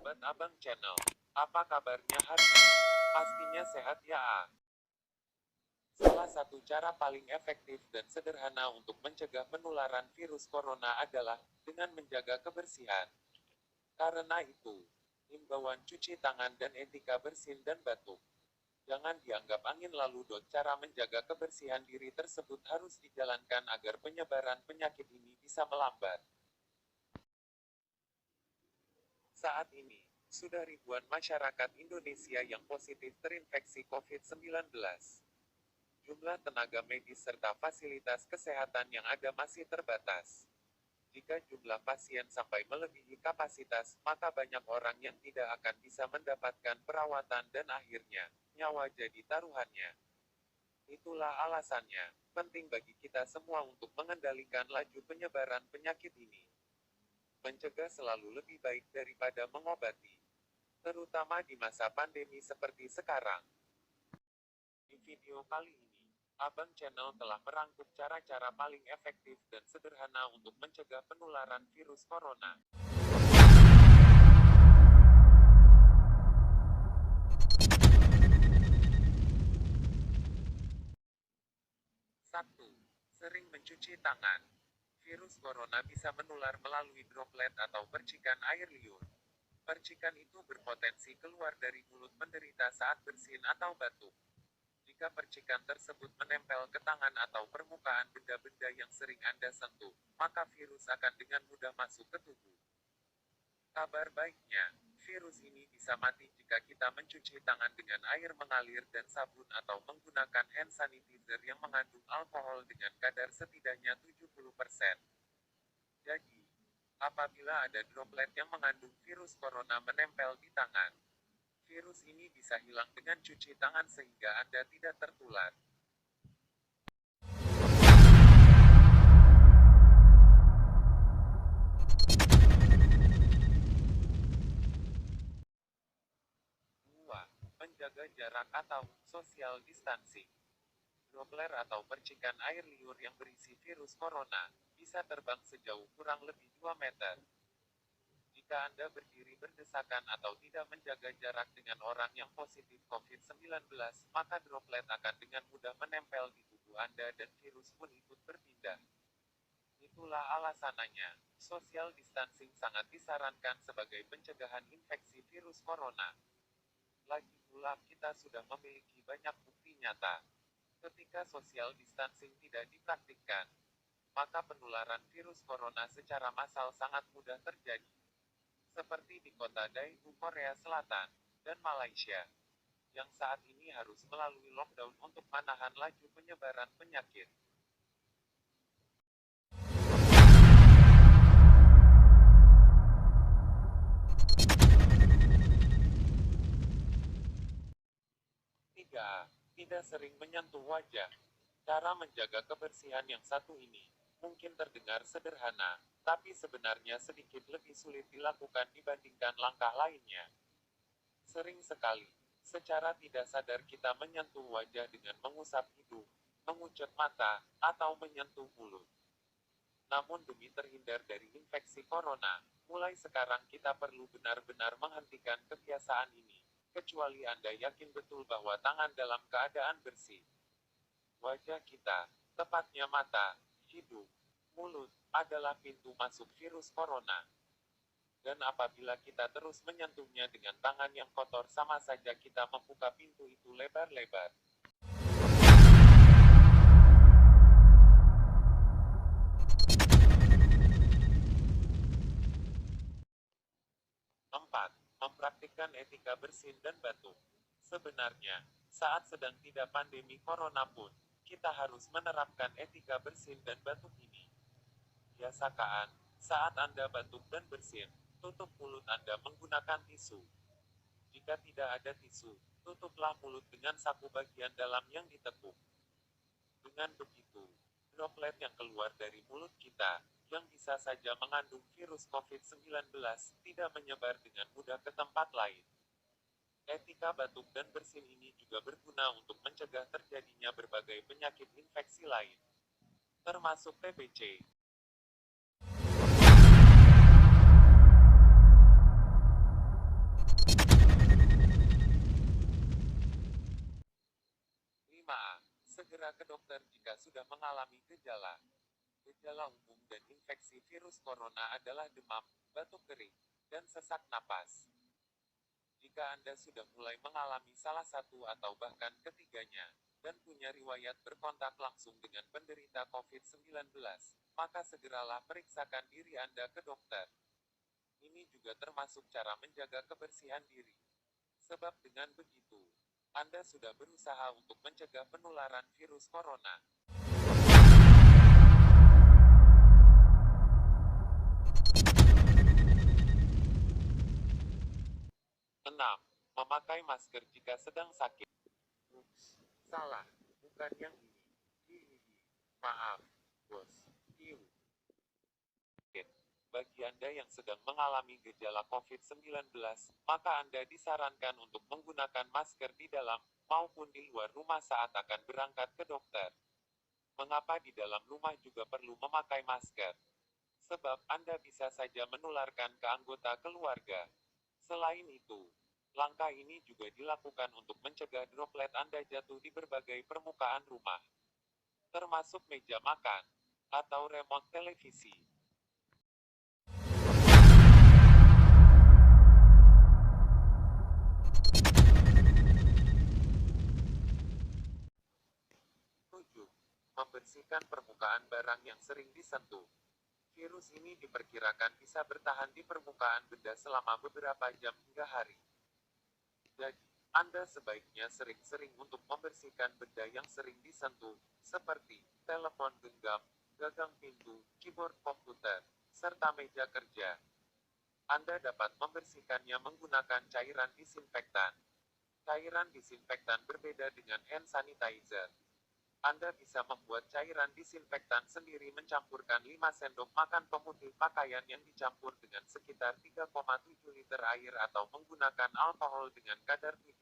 Sobat Abang Channel, apa kabarnya hari ini? Pastinya sehat ya. Salah satu cara paling efektif dan sederhana untuk mencegah penularan virus corona adalah dengan menjaga kebersihan. Karena itu, himbauan cuci tangan dan etika bersin dan batuk jangan dianggap angin lalu. Cara menjaga kebersihan diri tersebut harus dijalankan agar penyebaran penyakit ini bisa melambat. Saat ini, sudah ribuan masyarakat Indonesia yang positif terinfeksi COVID-19. Jumlah tenaga medis serta fasilitas kesehatan yang ada masih terbatas. Jika jumlah pasien sampai melebihi kapasitas, maka banyak orang yang tidak akan bisa mendapatkan perawatan dan akhirnya, nyawa jadi taruhannya. Itulah alasannya, penting bagi kita semua untuk mengendalikan laju penyebaran penyakit ini. Mencegah selalu lebih baik daripada mengobati, terutama di masa pandemi seperti sekarang. Di video kali ini, Abang Channel telah merangkum cara-cara paling efektif dan sederhana untuk mencegah penularan virus corona. 1. Sering mencuci tangan. Virus corona bisa menular melalui droplet atau percikan air liur. Percikan itu berpotensi keluar dari mulut penderita saat bersin atau batuk. Jika percikan tersebut menempel ke tangan atau permukaan benda-benda yang sering Anda sentuh, maka virus akan dengan mudah masuk ke tubuh. Kabar baiknya, virus ini bisa mati jika kita mencuci tangan dengan air mengalir dan sabun atau menggunakan hand sanitizer yang mengandung alkohol dengan kadar setidaknya 70%. Jadi, apabila ada droplet yang mengandung virus corona menempel di tangan, virus ini bisa hilang dengan cuci tangan sehingga Anda tidak tertular. Menjaga jarak atau social distancing. Droplet atau percikan air liur yang berisi virus corona bisa terbang sejauh kurang lebih 2 meter. Jika Anda berdiri berdesakan atau tidak menjaga jarak dengan orang yang positif COVID-19, maka droplet akan dengan mudah menempel di tubuh Anda dan virus pun ikut berpindah. Itulah alasannya, social distancing sangat disarankan sebagai pencegahan infeksi virus corona. Lagi pula kita sudah memiliki banyak bukti nyata. Ketika social distancing tidak dipraktikkan, maka penularan virus corona secara massal sangat mudah terjadi. Seperti di kota Daegu, Korea Selatan, dan Malaysia, yang saat ini harus melalui lockdown untuk menahan laju penyebaran penyakit. Tidak sering menyentuh wajah. Cara menjaga kebersihan yang satu ini mungkin terdengar sederhana, tapi sebenarnya sedikit lebih sulit dilakukan dibandingkan langkah lainnya. Sering sekali, secara tidak sadar kita menyentuh wajah dengan mengusap hidung, mengucek mata, atau menyentuh mulut. Namun demi terhindar dari infeksi corona, mulai sekarang kita perlu benar-benar menghentikan kebiasaan ini. Kecuali Anda yakin betul bahwa tangan dalam keadaan bersih. Wajah kita, tepatnya mata, hidung, mulut, adalah pintu masuk virus corona. Dan apabila kita terus menyentuhnya dengan tangan yang kotor, sama saja kita membuka pintu itu lebar-lebar. Mempraktikkan etika bersin dan batuk. Sebenarnya, saat sedang tidak pandemi corona pun, kita harus menerapkan etika bersin dan batuk ini. Biasakan, saat Anda batuk dan bersin, tutup mulut Anda menggunakan tisu. Jika tidak ada tisu, tutuplah mulut dengan saku bagian dalam yang ditekuk. Dengan begitu, droplet yang keluar dari mulut kita, yang bisa saja mengandung virus COVID-19, tidak menyebar dengan mudah ke tempat lain. Etika batuk dan bersin ini juga berguna untuk mencegah terjadinya berbagai penyakit infeksi lain, termasuk TBC. mengalami gejala. Gejala umum dan infeksi virus corona adalah demam, batuk kering, dan sesak napas. Jika Anda sudah mulai mengalami salah satu atau bahkan ketiganya, dan punya riwayat berkontak langsung dengan penderita COVID-19, maka segeralah periksakan diri Anda ke dokter. Ini juga termasuk cara menjaga kebersihan diri. Sebab dengan begitu, Anda sudah berusaha untuk mencegah penularan virus corona. 6. Memakai masker jika sedang sakit. Ups, salah. Bukan yang ini. Hihihi. Maaf, bos. Iu. Bagi Anda yang sedang mengalami gejala COVID-19, maka Anda disarankan untuk menggunakan masker di dalam maupun di luar rumah saat akan berangkat ke dokter. Mengapa di dalam rumah juga perlu memakai masker? Sebab Anda bisa saja menularkan ke anggota keluarga. Selain itu, langkah ini juga dilakukan untuk mencegah droplet Anda jatuh di berbagai permukaan rumah, termasuk meja makan atau remote televisi. Membersihkan permukaan barang yang sering disentuh. Virus ini diperkirakan bisa bertahan di permukaan benda selama beberapa jam hingga hari. Jadi, Anda sebaiknya sering-sering untuk membersihkan benda yang sering disentuh, seperti telepon genggam, gagang pintu, keyboard komputer, serta meja kerja. Anda dapat membersihkannya menggunakan cairan disinfektan. Cairan disinfektan berbeda dengan hand sanitizer. Anda bisa membuat cairan disinfektan sendiri mencampurkan 5 sendok makan pemutih pakaian yang dicampur dengan sekitar 3,7 liter air atau menggunakan alkohol dengan kadar 70%.